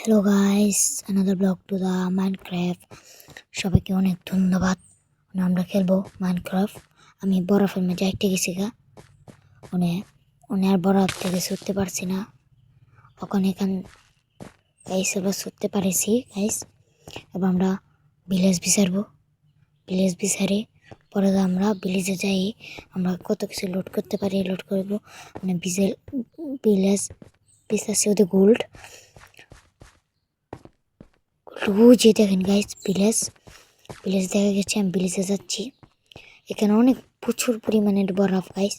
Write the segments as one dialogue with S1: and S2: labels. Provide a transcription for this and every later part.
S1: Hello guys, another blog to the Minecraft. সবাইকে অনেক ধন্যবাদ। আমরা খেলবো মাইনক্রাফট। আমি বরফের মেঝে একটা গেছি গা, আর বরফ থেকে ছুটতে পারছি না। এখান গাইস এবার ছুটতে পারেছি গাইস। এবার আমরা ভিলেজ বিচারবো। ভিলেজ বিচারে পরে আমরা ভিলেজে যাই, আমরা কত কিছু লোড করতে পারি, লোড করবো। ভিলেজ বিচারছি ওদের গোল্ড যে দেখেন গাইস, ভিলেজ দেখা গেছে। আমি ভিলেজে যাচ্ছি, এখানে অনেক প্রচুর পরিমাণের বরফ গাইস।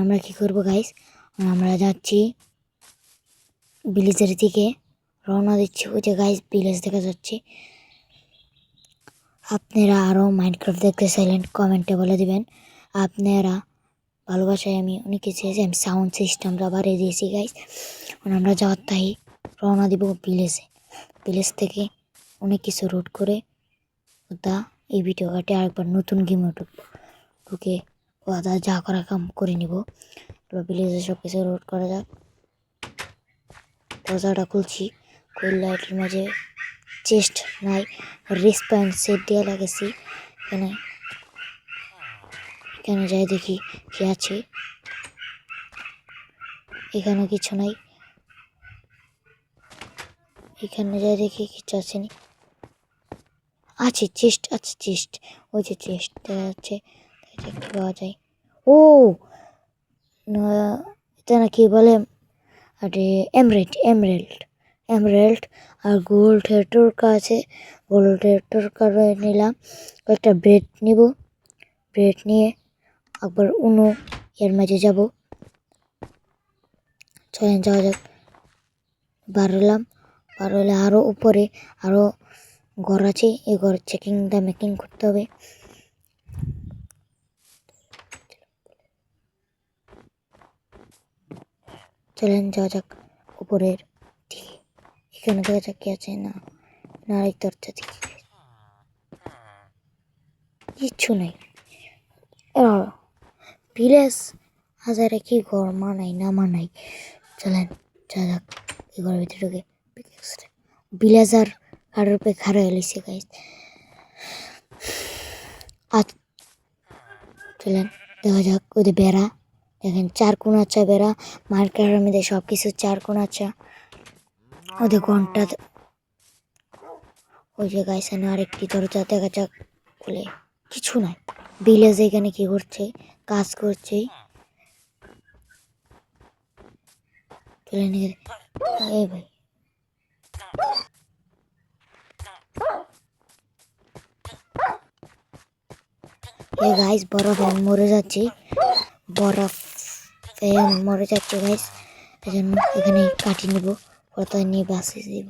S1: আমরা কি করব গাইস, আমরা যাচ্ছি ভিলেজের দিকে, রওনা দিচ্ছি। ওই যে গাইস ভিলেজ দেখা যাচ্ছে। আপনারা আরও মাইনক্রাফট দেখতে চাইলেন কমেন্টে বলে দিবেন। আপনারা ভালোবাসায় আমি অনেক কিছু চেয়েছি, আমি সাউন্ড সিস্টেমটা বাড়িয়ে দিয়েছি গাইস। আমরা যাওয়ার তাই রওনা দিব ভিলেজ থেকে অনেক কিছু রোড করে ওটা এই ভিডিও কাটে আরেকবার নতুন গেমে ঢুকে ওটা যা করা কাম করে নিব। এবার ভিলেজে সব কিছু রোড করা যাক। দরজাটা খুলছি, লাইটের মাঝে চেস্ট নাই, রেসপন্স সেট দিয়ে লাগেছি। এখানে যাই দেখি কি আছে। এখানে কিছু নাই, এখানে যাই দেখি কিছু আছে নি। আছে চেস্ট, আছে চেস্ট, ওই যে চেস্ট দেখা যাচ্ছে। দেখতে পাওয়া যায়। ও এটা নাকি বলে আরে এমরেল্ড আর গোল্ড হেটরকা আছে। গোল্ড হেটরকা নিলাম। কয়েকটা ব্রেড নিব, ব্রেড নিয়ে একবার এর মাঝে যাব। চলেন যাওয়া যাক। বার হলে আরো উপরে আরো ঘর আছে, এই ঘর মেকিং করতে হবে। চলেন যাওয়া যাক উপরের দিকে। এখানে দেখা যাক কি আছে। না আরেক দরজা দিকে কিচ্ছু নাই। ভিলেজ হাজারে কি ঘর মানাই না মানাই। চলেন যাওয়া যাক এই ঘরের ভিতরে ঢুকে। ভিলেজার কারোর উপরে খাড়া এলিছে গাইস। চলেন দেখা যাক। ওদের বেড়া দেখেন, 4 কোণাচা বেড়া। মার্কেটের মধ্যে সব কিছু 4 কোণাচা। ওদের ঘন্টা ওই যে গাইস আরেকটি দরজা দেখা যাক খুলে। কিছু নাই। ভিলেজ এখানে কি করছে, কাজ করছে। চলেন এই ভাই এই গাইস বরফে মরে যাচ্ছি, বরফে মরে যাচ্ছে গাইস। এজন্য এখানে কাটি নিব, কত নিয়ে বাসে দিব।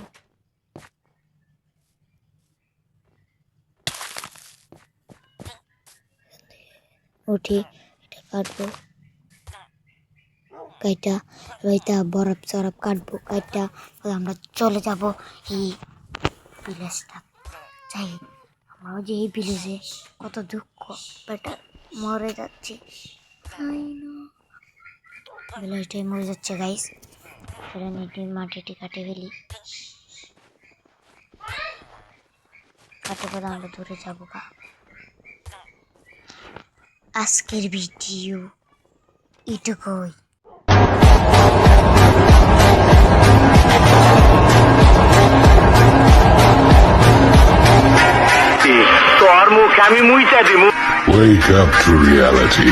S1: উঠি এটা কাটবো, কাইটা বরফ চরফ কাটবো। কাইটা আমরা চলে যাব এই ভিলেজটা। যাই আমরা যে এই ভিলেজে কত দুঃখ, বেটা মরে যাচ্ছে। ভিলেজটাই মরে যাচ্ছে গাইস। মাটিটি কাটে ফেলি, কাটে পরে আমরা দূরে যাবো গা। আজকের ভিডিও এটুকুই।
S2: তোর মুখ আমি মুইটা দিব।
S3: Wake up to reality.